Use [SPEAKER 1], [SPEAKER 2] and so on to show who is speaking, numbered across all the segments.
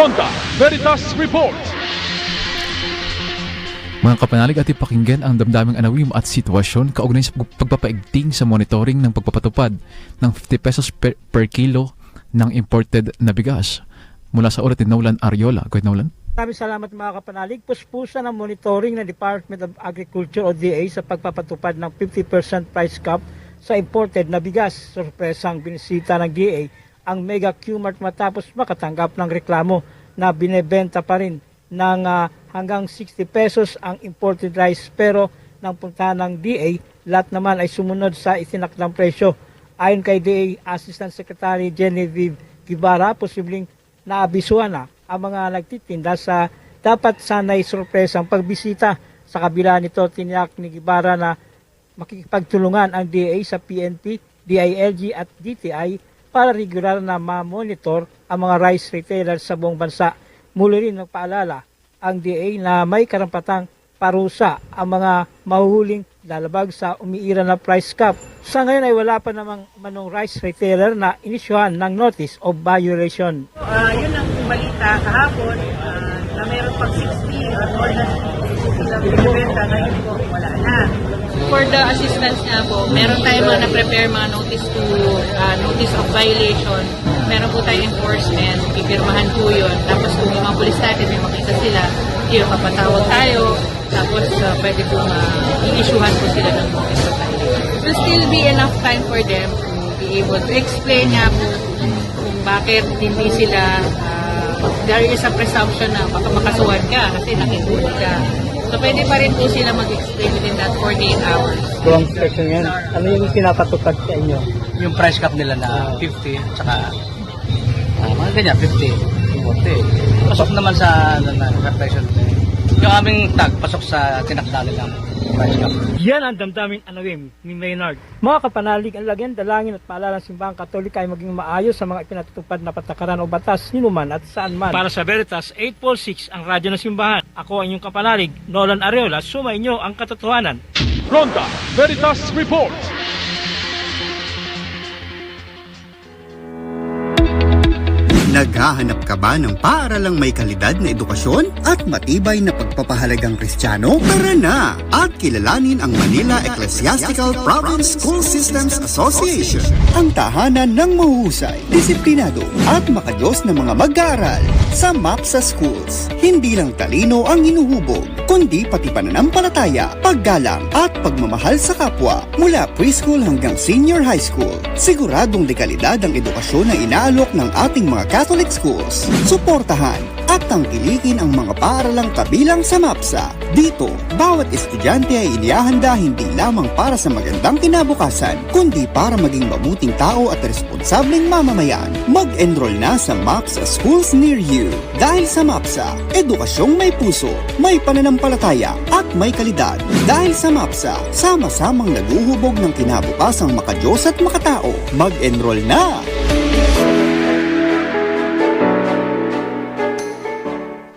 [SPEAKER 1] Ronda Veritas Report.
[SPEAKER 2] Mga kapanalig, at ipakinggan ang damdaming anawim at sitwasyon kaugnay sa pagpapaigting sa monitoring ng pagpapatupad ng 50 pesos per kilo ng imported na bigas. Mula sa ulat ni Nolan Ariola. Go ahead, Nolan.
[SPEAKER 3] Maraming salamat mga kapanalig. Puspusan ng monitoring ng Department of Agriculture o DA sa pagpapatupad ng 50% price cap sa imported na bigas. Sorpresang binisita ng DA ang Mega Q-Mart matapos makatanggap ng reklamo na binebenta pa rin ng hanggang 60 pesos ang imported rice, pero nang puntahan ng DA, lahat naman ay sumunod sa itinakdang presyo. Ayon kay DA Assistant Secretary Genevieve Guevara, posibleng naabisuhan na ang mga nagtitinda sa dapat sanay sorpresang pagbisita. Sa kabila nito, tiniyak ni Guevara na makikipagtulungan ang DA sa PNP, DILG at DTI para regular na ma-monitor ang mga rice retailers sa buong bansa. Muli rin nagpaalala ang DA na may karampatang parusa ang mga mahuhuling lalabag sa umiira na price cap. Sa ngayon ay wala pa namang manong rice retailer na inisyuhan ng notice of violation.
[SPEAKER 4] Yun ang balita kahapon na meron pag 60 or more than 60 na binibenta, ngayon po wala na. For the assistance nga po, meron tayong mga na-prepare mga notice of violation. Meron po tayong enforcement, pipirmahan po yun. Tapos kung yung mga pulis natin may makita sila, yun, papatawag tayo. Tapos pwede po i-issuehan po sila ng notice of violation. It will still be enough time for them to be able to explain nga po kung bakit hindi sila, there is a presumption na baka makasuhan ka kasi nakihuli ka. So pwede pa rin po sila mag-explain within that 48 hours.
[SPEAKER 3] Wrong section yan. Ano yung pinapatupad sa inyo?
[SPEAKER 5] Yung price cap nila na 50, tsaka mga ganyan, 50, 40. Pasok naman sa repression. Yung aming tag, pasok sa tinakda nilang price cap.
[SPEAKER 3] Yan ang damdaming anawim ni Maynard. Mga kapanalig, ang lagyan, dalangin at paalala ng simbahang Katolika ay maging maayos sa mga ipinatutupad na patakaran o batas ninuman at saan man. Para sa Veritas 846, ang radyo ng simbahan. Ako ang inyong kapanalig, Nolan Ariola, sumainyo ang katotohanan.
[SPEAKER 1] Ronda Veritas Report.
[SPEAKER 6] Naghahanap ka ba ng paaralang may kalidad na edukasyon at matibay na pagpapahalagang Kristiyano? Tara na at kilalanin ang Manila Ecclesiastical Province School Systems Association, ang tahanan ng mahusay, disiplinado at makadiyos na mga mag-aaral. Sa MAPSA Schools, hindi lang talino ang hinuhubog, kundi pati pananampalataya, paggalang at pagmamahal sa kapwa. Mula preschool hanggang senior high school, siguradong dekalidad ang edukasyon na inaalok ng ating mga Catholic schools. Suportahan at tangkilikin ang mga paaralang kabilang sa MAPSA. Dito, bawat estudyante ay inihahanda hindi lamang para sa magandang kinabukasan, kundi para maging mabuting tao at responsableng mamamayan. Mag-enroll na sa MAPSA Schools near you. Dahil sa MAPSA, edukasyong may puso, may pananampalataya at may kalidad. Dahil sa MAPSA, sama-samang naguhubog ng kinabukasang makadiyos at makatao. Mag-enroll na!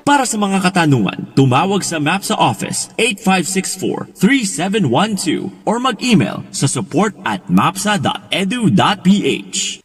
[SPEAKER 7] Para sa mga katanungan, tumawag sa MAPSA Office 8564-3712 or mag-email sa support@mapsa.edu.ph.